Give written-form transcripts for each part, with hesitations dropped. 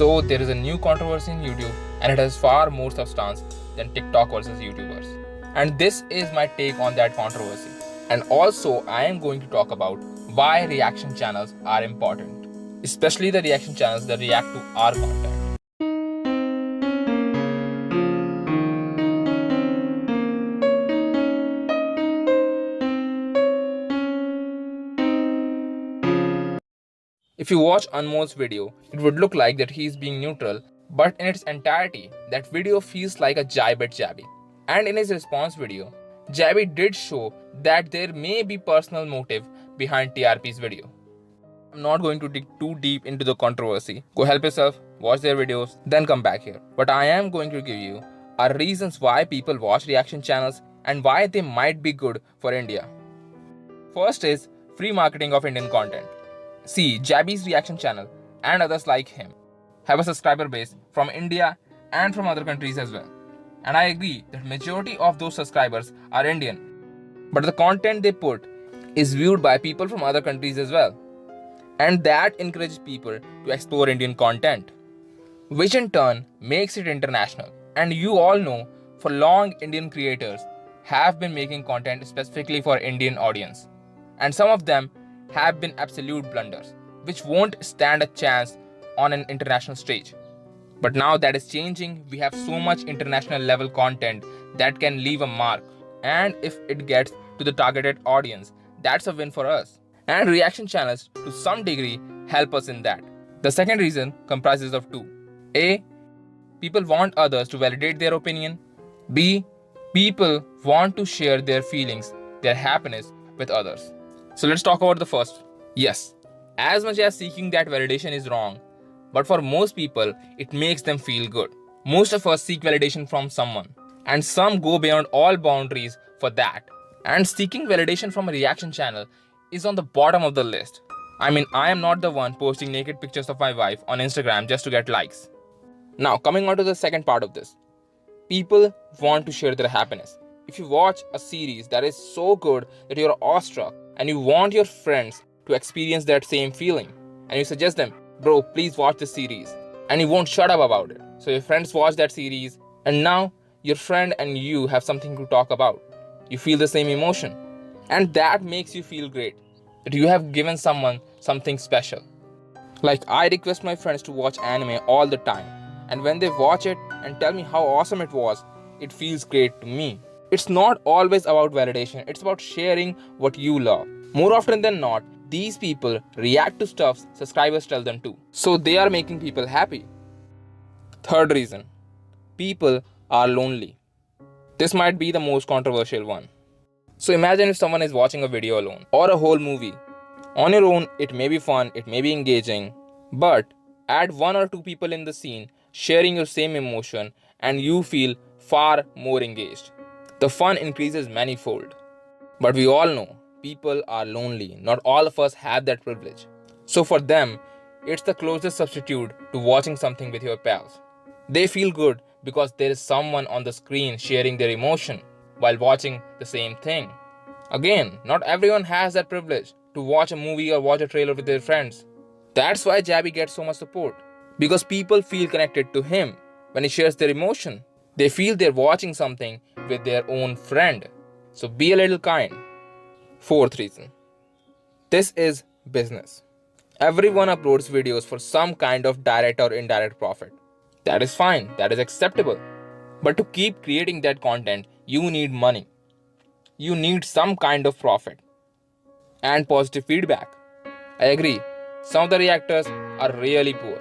So there is a new controversy in YouTube and it has far more substance than TikTok versus YouTubers. And this is my take on that controversy. And also I am going to talk about why reaction channels are important, especially the reaction channels that react to our content. If you watch Anmol's video, it would look like that he is being neutral, but in its entirety, that video feels like a jibe at Jaby. And in his response video, Jaby did show that there may be personal motive behind TRP's video. I'm not going to dig too deep into the controversy. Go help yourself, watch their videos, then come back here. But I am going to give you are reasons why people watch reaction channels and why they might be good for India. First is free marketing of Indian content. See, Jaby's reaction channel and others like him have a subscriber base from India and from other countries as well. And I agree that majority of those subscribers are Indian. But the content they put is viewed by people from other countries as well. And that encourages people to explore Indian content, which in turn makes it international. And you all know, for long Indian creators have been making content specifically for Indian audience. And some of them have been absolute blunders, which won't stand a chance on an international stage. But now that is changing. We have so much international level content that can leave a mark. And if it gets to the targeted audience, that's a win for us. And reaction channels to some degree help us in that. The second reason comprises of two. A, people want others to validate their opinion. B, people want to share their feelings, their happiness with others. So let's talk about the first. Yes, as much as seeking that validation is wrong, but for most people, it makes them feel good. Most of us seek validation from someone, and some go beyond all boundaries for that. And seeking validation from a reaction channel is on the bottom of the list. I mean, I am not the one posting naked pictures of my wife on Instagram just to get likes. Now, coming on to the second part of this. People want to share their happiness. If you watch a series that is so good that you're awestruck and you want your friends to experience that same feeling, and you suggest them, bro, please watch this series, and you won't shut up about it. So your friends watch that series, and now your friend and you have something to talk about. You feel the same emotion, and that makes you feel great that you have given someone something special. Like, I request my friends to watch anime all the time, and when they watch it and tell me how awesome it was, it feels great to me. It's not always about validation, it's about sharing what you love. More often than not, these people react to stuff subscribers tell them to. So they are making people happy. Third reason, people are lonely. This might be the most controversial one. So imagine if someone is watching a video alone or a whole movie. On your own, it may be fun, it may be engaging, but add one or two people in the scene sharing your same emotion and you feel far more engaged. The fun increases manifold. But we all know people are lonely. Not all of us have that privilege. So for them, it's the closest substitute to watching something with your pals. They feel good because there is someone on the screen sharing their emotion while watching the same thing. Again, not everyone has that privilege to watch a movie or watch a trailer with their friends. That's why Jaby gets so much support. Because people feel connected to him when he shares their emotion. They feel they're watching something with their own friend. So be a little kind. Fourth reason. This is business. Everyone uploads videos for some kind of direct or indirect profit. That is fine. That is acceptable. But to keep creating that content, you need money. You need some kind of profit. And positive feedback. I agree. Some of the reactors are really poor.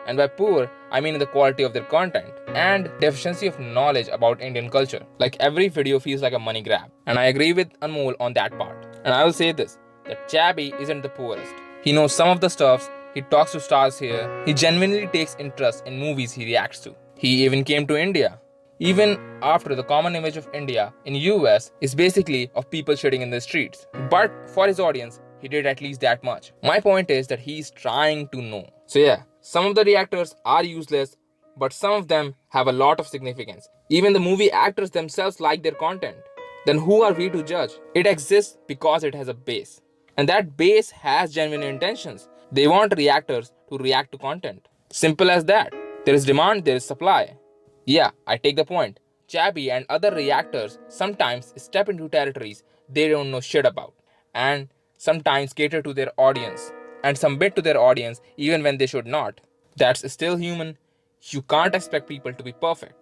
And by poor, I mean the quality of their content and deficiency of knowledge about Indian culture. Like, every video feels like a money grab. And I agree with Anmol on that part. And I will say this, that Jaby isn't the poorest. He knows some of the stuffs, he talks to stars here, he genuinely takes interest in movies he reacts to. He even came to India. Even after the common image of India in US is basically of people shitting in the streets. But for his audience, he did at least that much. My point is that he's trying to know. So yeah, some of the reactors are useless, but some of them have a lot of significance. Even the movie actors themselves like their content. Then who are we to judge? It exists because it has a base. And that base has genuine intentions. They want reactors to react to content. Simple as that. There is demand, there is supply. Yeah, I take the point. Jaby and other reactors sometimes step into territories they don't know shit about, and sometimes cater to their audience, and some bit to their audience even when they should not. That's still human. You can't expect people to be perfect.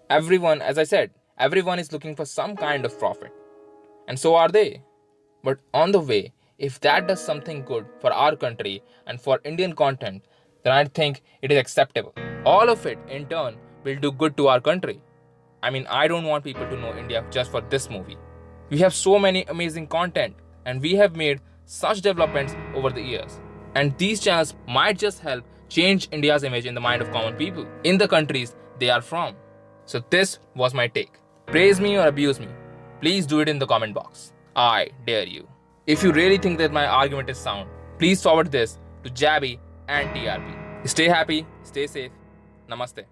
Everyone, as I said, everyone is looking for some kind of profit, and so are they. But on the way, if that does something good for our country and for Indian content, then I think it is acceptable. All of it, in turn, will do good to our country. I mean, I don't want people to know India just for this movie. We have so many amazing content, and we have made such developments over the years. And these channels might just help change India's image in the mind of common people in the countries they are from. So this was my take. Praise me or abuse me, please do it in the comment box. I dare you. If you really think that my argument is sound, please forward this to Jaby and TRP. Stay happy, stay safe. Namaste.